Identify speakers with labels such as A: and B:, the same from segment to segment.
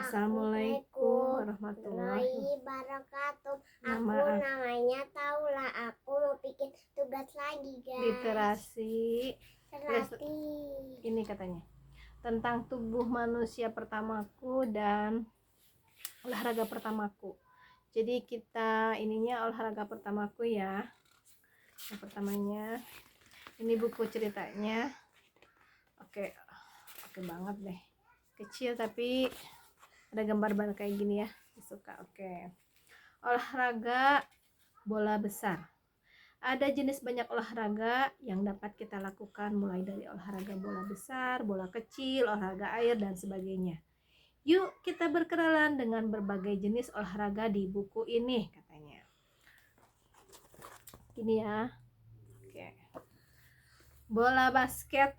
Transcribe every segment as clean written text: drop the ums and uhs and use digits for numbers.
A: Assalamualaikum warahmatullahi
B: wabarakatuh. Aku namanya Taula. Aku mau bikin tugas lagi, guys.
A: Literasi.
B: Literasi.
A: Ini katanya tentang tubuh manusia pertamaku dan olahraga pertamaku. Jadi kita ininya olahraga pertamaku ya. Yang pertamanya ini buku ceritanya. Oke banget deh. Kecil tapi ada gambar-gambar kayak gini ya, suka. Oke. Olahraga bola besar. Ada jenis banyak olahraga yang dapat kita lakukan, mulai dari olahraga bola besar, bola kecil, olahraga air, dan sebagainya. Yuk kita berkenalan dengan berbagai jenis olahraga di buku ini, katanya. Gini ya. Oke. Bola basket.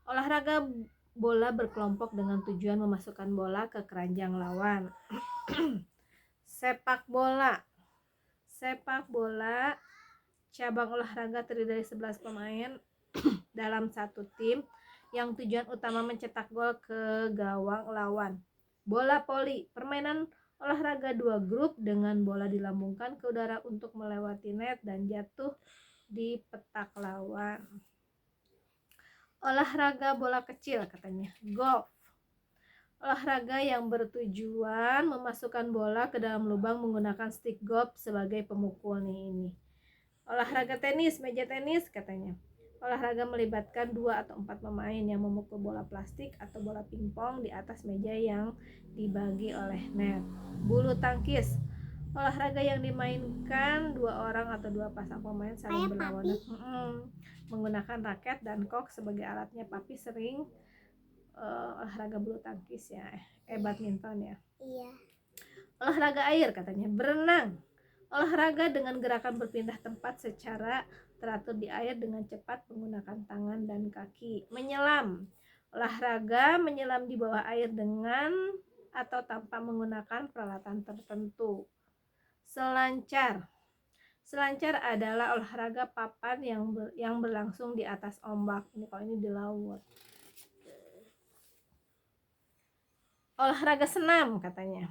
A: Olahraga bola berkelompok dengan tujuan memasukkan bola ke keranjang lawan. Sepak bola. Sepak bola cabang olahraga terdiri dari 11 pemain dalam satu tim yang tujuan utama mencetak gol ke gawang lawan. Bola voli, permainan olahraga dua grup dengan bola dilambungkan ke udara untuk melewati net dan jatuh di petak lawan. Olahraga bola kecil, katanya. Golf. Olahraga yang bertujuan memasukkan bola ke dalam lubang menggunakan stick golf sebagai pemukul ini. Olahraga tenis, meja tenis, katanya. Olahraga melibatkan 2 atau 4 pemain yang memukul bola plastik atau bola pingpong di atas meja yang dibagi oleh net. Bulu tangkis. Olahraga yang dimainkan 2 orang atau 2 pasang pemain saling berlawanan menggunakan raket dan kok sebagai alatnya. Papi sering olahraga bulu tangkis ya, badminton ya.
B: Iya.
A: Olahraga air, katanya. Berenang. Olahraga dengan gerakan berpindah tempat secara teratur di air dengan cepat menggunakan tangan dan kaki. Menyelam. Olahraga menyelam di bawah air dengan atau tanpa menggunakan peralatan tertentu. Selancar. Selancar adalah olahraga papan yang berlangsung di atas ombak. Ini kalau ini di laut. Olahraga senam, katanya.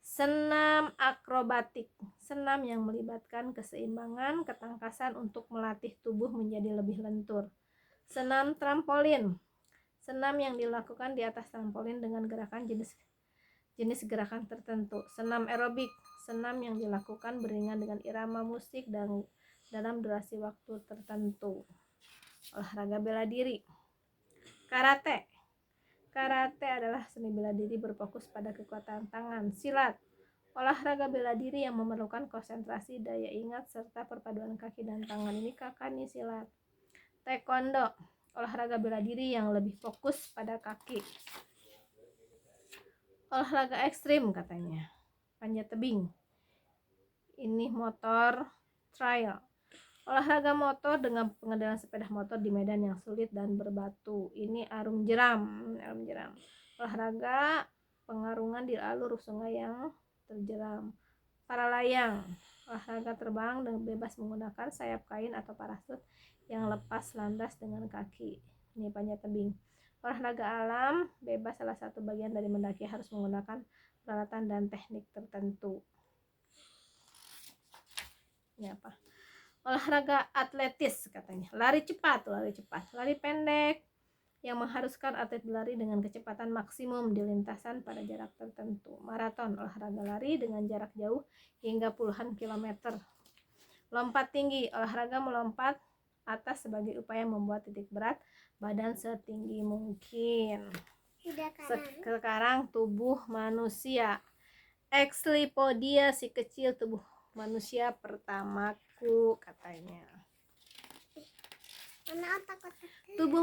A: Senam akrobatik. Senam yang melibatkan keseimbangan, ketangkasan untuk melatih tubuh menjadi lebih lentur. Senam trampolin. Senam yang dilakukan di atas trampolin dengan gerakan jenis gerakan tertentu. Senam aerobik. Senam yang dilakukan beriringan dengan irama musik dan dalam durasi waktu tertentu. Olahraga bela diri. Karate. Karate adalah seni bela diri berfokus pada kekuatan tangan. Silat. Olahraga bela diri yang memerlukan konsentrasi, daya ingat, serta perpaduan kaki dan tangan. Ini kakak nih silat. Taekwondo. Olahraga bela diri yang lebih fokus pada kaki. Olahraga ekstrim, katanya. Panjat tebing. Ini motor trail. Olahraga motor dengan pengendaraan sepeda motor di medan yang sulit dan berbatu. Ini arum jeram. Olahraga pengarungan di alur sungai yang terjeram. Para layang. Olahraga terbang dengan bebas menggunakan sayap kain atau parasut yang lepas landas dengan kaki. Ini panjat tebing. Olahraga alam bebas, salah satu bagian dari mendaki harus menggunakan peralatan dan teknik tertentu. Ini apa? Olahraga atletis, katanya. Lari cepat. Lari pendek yang mengharuskan atlet berlari dengan kecepatan maksimum di lintasan pada jarak tertentu. Maraton, olahraga lari dengan jarak jauh hingga puluhan kilometer. Lompat tinggi, olahraga melompat atas sebagai upaya membuat titik berat badan setinggi mungkin. Sekarang tubuh manusia. Exlipodia, si kecil tubuh manusia pertamaku, katanya. Tubuh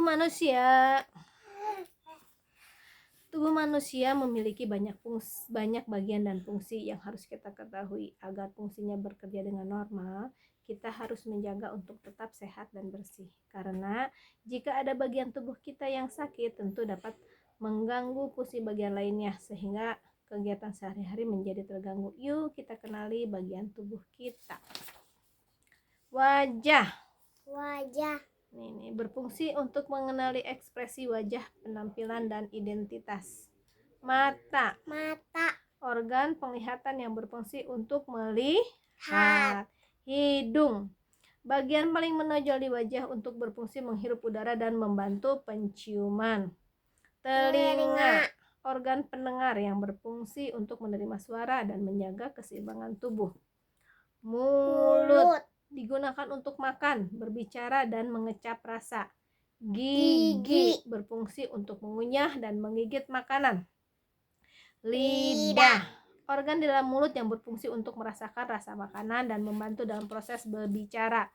A: manusia memiliki banyak bagian dan fungsi yang harus kita ketahui. Agar fungsinya bekerja dengan normal, kita harus menjaga untuk tetap sehat dan bersih. Karena jika ada bagian tubuh kita yang sakit, tentu dapat mengganggu fungsi bagian lainnya sehingga kegiatan sehari-hari menjadi terganggu. Yuk kita kenali bagian tubuh kita. Wajah. Ini berfungsi untuk mengenali ekspresi wajah, penampilan, dan identitas. Mata,
B: Mata.
A: organ penglihatan yang berfungsi untuk
B: Hat.
A: melihat. Hidung, bagian paling menonjol di wajah untuk berfungsi menghirup udara dan membantu penciuman. Telinga, organ pendengar yang berfungsi untuk menerima suara dan menjaga keseimbangan tubuh. Mulut, digunakan untuk makan, berbicara, dan mengecap rasa. Gigi, berfungsi untuk mengunyah dan menggigit makanan. Lidah, organ di dalam mulut yang berfungsi untuk merasakan rasa makanan dan membantu dalam proses berbicara.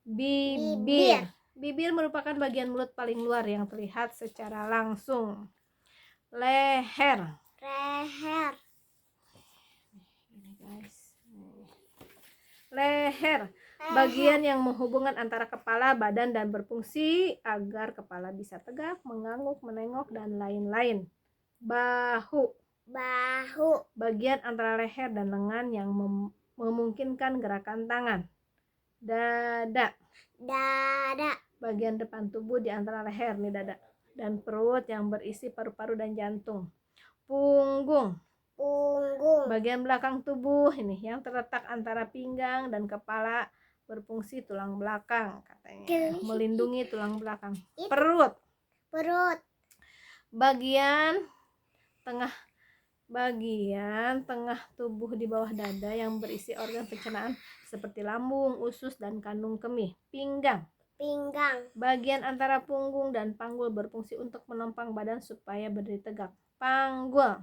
A: Bibir, bibir merupakan bagian mulut paling luar yang terlihat secara langsung. Leher,
B: Leher.
A: ini guys. Leher, bagian yang menghubungkan antara kepala, badan, dan berfungsi agar kepala bisa tegak, mengangguk, menengok, dan lain-lain. Bahu,
B: Bahu.
A: bagian antara leher dan lengan yang memungkinkan gerakan tangan. Dada,
B: Dada.
A: bagian depan tubuh di antara leher, nih dada, dan perut yang berisi paru-paru dan jantung. Punggung,
B: Punggung.
A: bagian belakang tubuh ini yang terletak antara pinggang dan kepala, berfungsi tulang belakang katanya, melindungi tulang belakang. Perut,
B: Perut.
A: bagian tengah tubuh di bawah dada yang berisi organ pencernaan seperti lambung, usus, dan kandung kemih. Pinggang, bagian antara punggung dan panggul berfungsi untuk menopang badan supaya berdiri tegak. Panggul,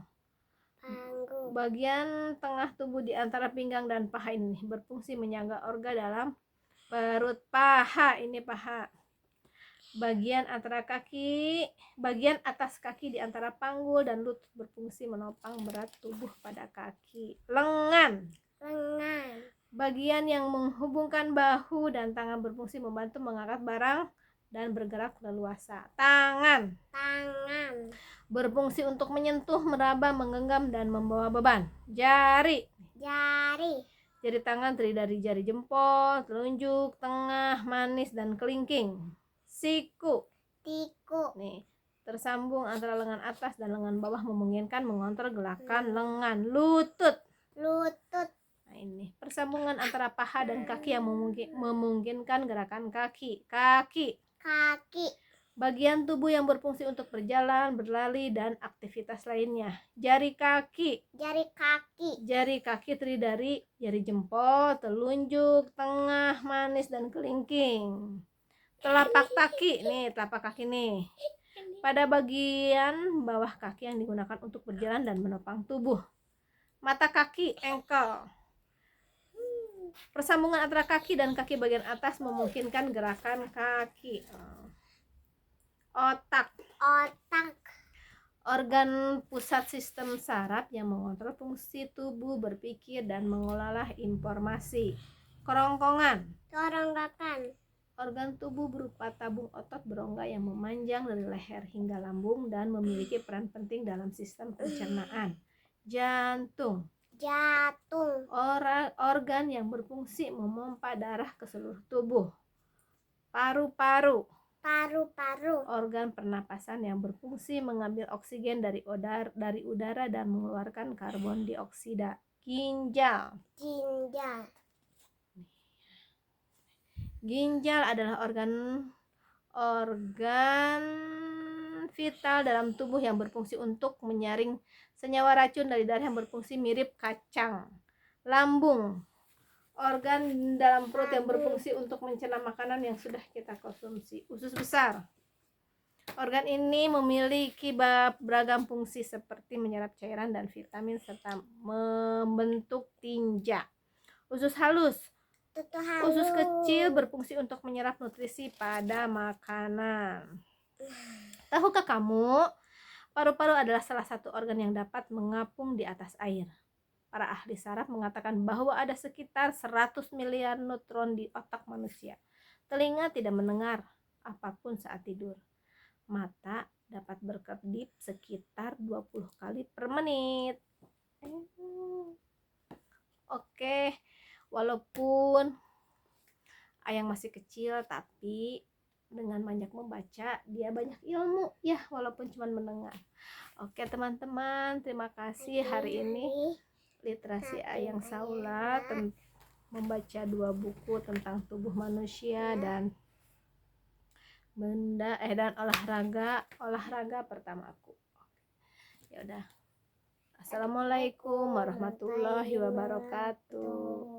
A: bagian tengah tubuh di antara pinggang dan paha ini berfungsi menyangga organ dalam perut. Paha, ini paha, bagian atas kaki di antara panggul dan lutut berfungsi menopang berat tubuh pada kaki. Lengan, bagian yang menghubungkan bahu dan tangan berfungsi membantu mengangkat barang dan bergerak leluasa. Tangan, berfungsi untuk menyentuh, meraba, menggenggam, dan membawa beban. Jari, jari tangan terdiri dari jari jempol, telunjuk, tengah, manis, dan kelingking. Siku, nih, tersambung antara lengan atas dan lengan bawah memungkinkan mengontrol gerakan lengan. Lutut, nah ini persambungan antara paha dan kaki yang memungkinkan gerakan kaki. Kaki, bagian tubuh yang berfungsi untuk berjalan, berlari, dan aktivitas lainnya. Jari kaki, terdiri dari jari jempol, telunjuk, tengah, manis, dan kelingking. Telapak kaki, nih telapak kaki nih, pada bagian bawah kaki yang digunakan untuk berjalan dan menopang tubuh. Mata kaki, ankle, persambungan antara kaki dan kaki bagian atas memungkinkan gerakan kaki. Otak, organ pusat sistem saraf yang mengontrol fungsi tubuh, berpikir, dan mengolah informasi. Kerongkongan, organ tubuh berupa tabung otot berongga yang memanjang dari leher hingga lambung dan memiliki peran penting dalam sistem pencernaan. Jantung, organ yang berfungsi memompa darah ke seluruh tubuh. Paru-paru, organ pernapasan yang berfungsi mengambil oksigen dari udara dan mengeluarkan karbon dioksida. Ginjal, adalah organ vital dalam tubuh yang berfungsi untuk menyaring senyawa racun dari darah yang berfungsi mirip kacang. Lambung, organ dalam perut yang berfungsi untuk mencerna makanan yang sudah kita konsumsi. Usus besar, organ ini memiliki beragam fungsi seperti menyerap cairan dan vitamin serta membentuk tinja. Usus halus, usus kecil berfungsi untuk menyerap nutrisi pada makanan. Tahukah kamu, paru-paru adalah salah satu organ yang dapat mengapung di atas air. Para ahli saraf mengatakan bahwa ada sekitar 100 miliar neutron di otak manusia. Telinga tidak mendengar apapun saat tidur. Mata dapat berkedip sekitar 20 kali per menit. Oke, walaupun Ayang masih kecil, tapi dengan banyak membaca dia banyak ilmu ya, walaupun cuma mendengar. Oke teman-teman, terima kasih hari ini literasi Ayang Saula membaca 2 buku tentang tubuh manusia dan benda dan olahraga pertama aku. Ya udah. Assalamualaikum warahmatullahi wabarakatuh.